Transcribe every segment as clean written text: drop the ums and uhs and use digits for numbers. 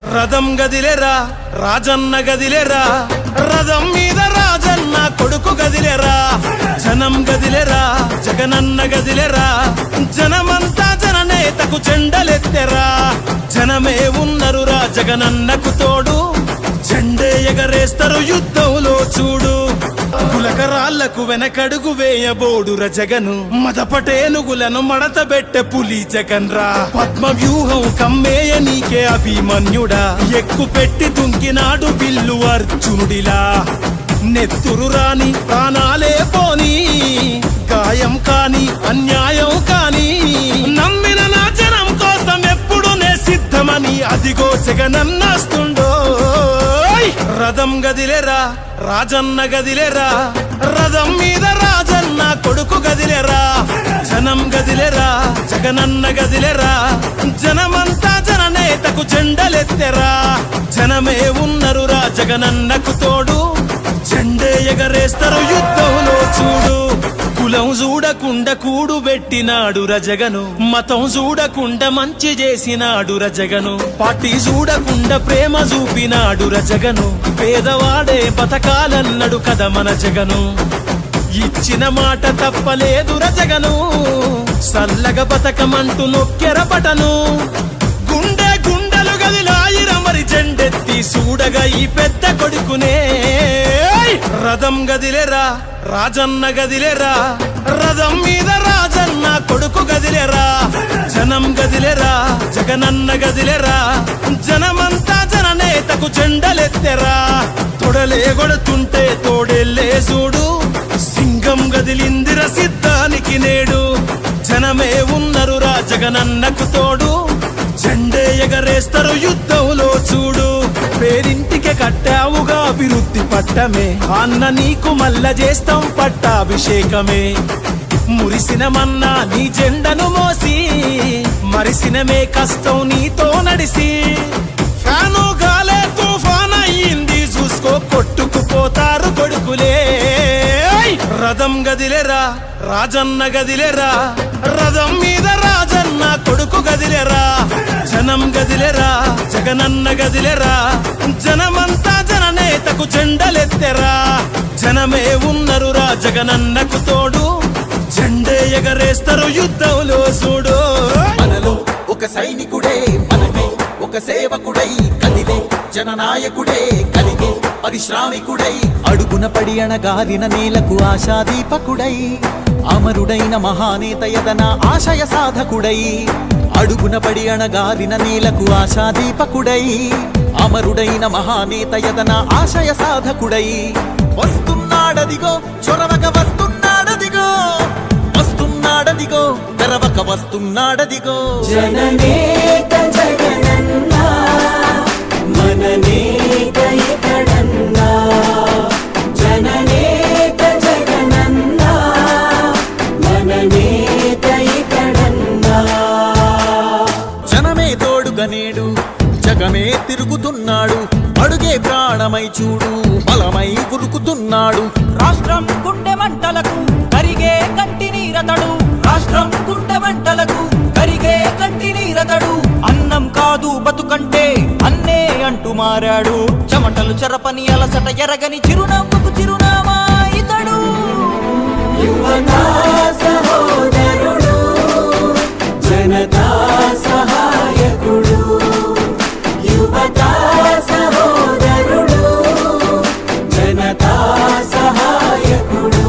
రథం గదిలేరా రాజన్న గదిలేరా, రథం మీద రాజన్న కొడుకు గదిలేరా, జనం గదిలేరా జగనన్న గదిలేరా, జనమంతా జననేతకు చెండలెత్తెరా, జనమే ఉన్నరురా జగనన్నకు తోడు, జెండే ఎగరేస్తారు యుద్ధంలో చూడు, గులకరాళ్లకు వెనకడుగు వేయబోడుర జగను, మదపటేనుగులను మడతబెట్టె పులి జగన్ రా, పద్మ వ్యూహం కమ్మేయ నీకే అభిమన్యుడా, ఎక్కు పెట్టి దుంకినాడు బిల్లు అర్జునుడిలా, నెత్తురు రాని ప్రాణాలే పోని, గాయం కాని అన్యాయం కాని, నమ్మిన నా జనం కోసం ఎప్పుడు నే సిద్ధమని అదిగో జగనన్నస్తుండో, రథం గదిలేరా రాజన్న గదిలేరా, రథం మీద రాజన్న కొడుకు గదిలేరా, జనం గదిలేరా జగనన్న గదిలేరా, జనమంతా జననేతకు జెండలెత్తెరా, జనమే ఉన్నరురా జగనన్నకు తోడు, జెండే ఎగరేస్తారు యుద్ధంలో చూడు, కులం చూడకుండా కూడు పెట్టినాడు రజగను, మతం చూడకుండా మంచి చేసినాడు రజగను, పార్టీ చూడకుండా ప్రేమ చూపినాడు రజగను, పేదవాడే బతకాలన్నాడు కదా మన జగను, ఇచ్చిన మాట తప్పలేదు రజగను, సల్లగ బతకమంటూ నొక్కెర బటను, గుండె గుండెలు గదిలాయిర మరి జెండెత్తి చూడగా ఈ పెద్ద కొడుకునే, రథం గదిలేరా రాజన్న గదిలేరా, రథం మీద రాజన్న కొడుకు గదిలేరా, జనం గదిలేరా జగనన్న గదిలేరా, జనమంతా జననేతకు జెండలెత్తెరా, తొడలే కొడుతుంటే తోడెల్లే చూడు, సింగం గదిలిందిర సిద్ధానికి నేడు, జనమే ఉన్నరురా జగనన్నకు తోడు, జెండే ఎగరేస్తారు యుద్ధంలో చూడు, పేరింటికి కట్టావుగా అభివృద్ధి పట్టమే, అన్న నీకు మల్ల చేస్తాం పట్టాభిషేకమే, మురిసినమన్నా నీ జెండను మోసి, మరిసినమే కష్టం నీతో నడిసి, ఫ్యాను గాలే తుఫాన్ అయ్యింది చూసుకో కొట్టుకుపోతారు కొడుకులే, రథం గదిలేరా రాజన్న గదిలేరా, రథం మీద రాజన్న కొడుకు గదిలేరా, జనం గదిలేరా జగనన్న గదిలేరా, జనమంతా జననేతకు జెండలెత్తెరా, జనమే ఉన్నరురా జగనన్నకు తోడు, జెండే ఎగరేస్తారు యుద్ధంలో చూడు, మనలో ఒక సైనికుడే మనమే ఒక సేవకుడై కదిలే జననాయకుడే కలిగే పరిశ్రామికుడై, అడుగున పడి అణగారిన నేలకు ఆశాదీపకుడై, అమరుడైన మహానేత యదన ఆశయ సాధకుడై, అడుగున పడి అణగారిన నేలకు ఆశాదీపకుడై, అమరుడైన మహానేత యదన ఆశయ సాధకుడై, వస్తున్నాడదిగో చొరవక వస్తున్నాడదిగో, వస్తున్నాడదిగో తెరవక వస్తున్నాడదిగో, జననేత జగనన్న మననేత ఇతడన్న, జననేత జగనన్న మననేత ఇతడన్న, జనమే తోడుగా నేడు జగమే తిరుగుతున్నాడు, అడుగే ప్రాణమై చూడు బలమై ఉరుకుతున్నాడు, రాష్ట్రం గుండె మంటలకు కరిగే కంటి నీరతడు, రాష్ట్రం గుండె మంటలకు కరిగే కంటి నీరతడు, అన్నం కాదు బతుకంటే అన్నే అంటూ మారాడు, చెమటలు చెరపని అలసట ఎరగని చిరునవ్వుకు చిరునామా ఇతడు, యువతా సహోదరుడు జనతా సహాయకుడు, యువతా సహోదరుడు జనతా సహాయకుడు,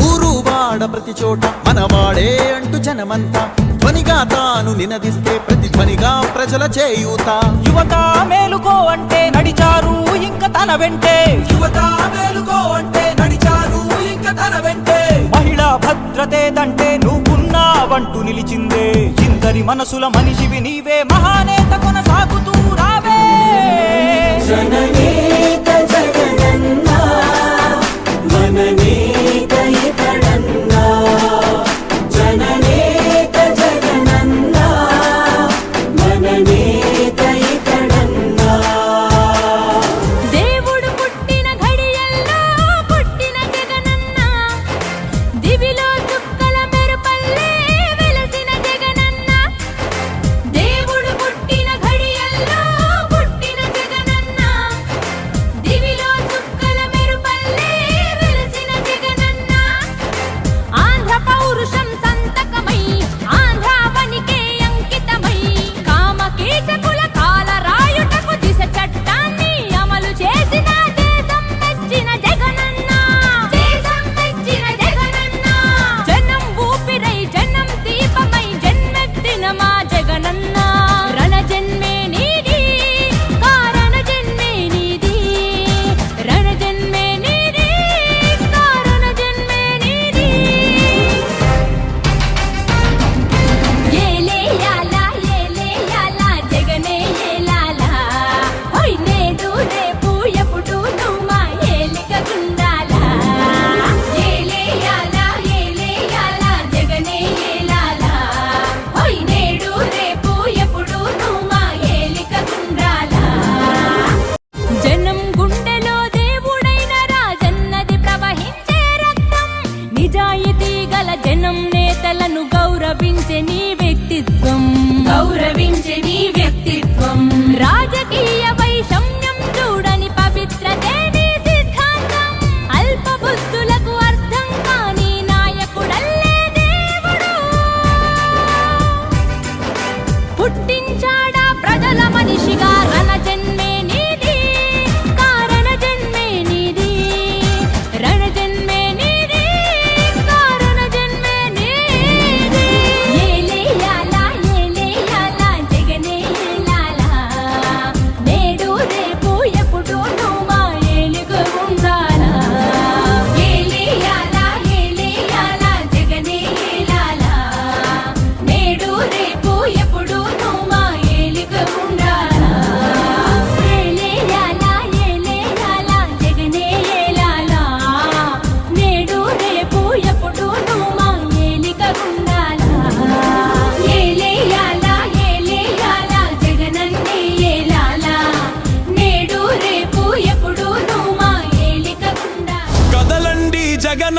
ఊరు వాడ ప్రతి చోట మనవాడే అంటూ జనమంతా ధ్వనిగా తాను నినదిస్తే ప్రతిధ్వనిగా ప్రజల చేయూత, యువత మేలుకో అంటే నడిచారు ఇంక తన వెంటే, యువత మేలుకో అంటే నడిచారు ఇంక తన వెంటే, మహిళా భద్రతేదంటే నువ్వున్నావంటూ నిలిచిందే, ఇందరి మనసుల మనిషివి నీవే మహానేత కొనసాగుతూ రావే, జననేత జగనన్న మననేత ఇతడన్న, జననేత జగనన్న మననేత ఇతడన్న, దేవుడు పుట్టిన ఘడియల్లో పుట్టిన జగనన్న, దివిలో చుక్కల మెరుపల్లే వెలసిన జగనన్న, దేవుడు పుట్టిన ఘడియల్లో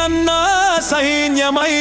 జగనన్న సైన్యమై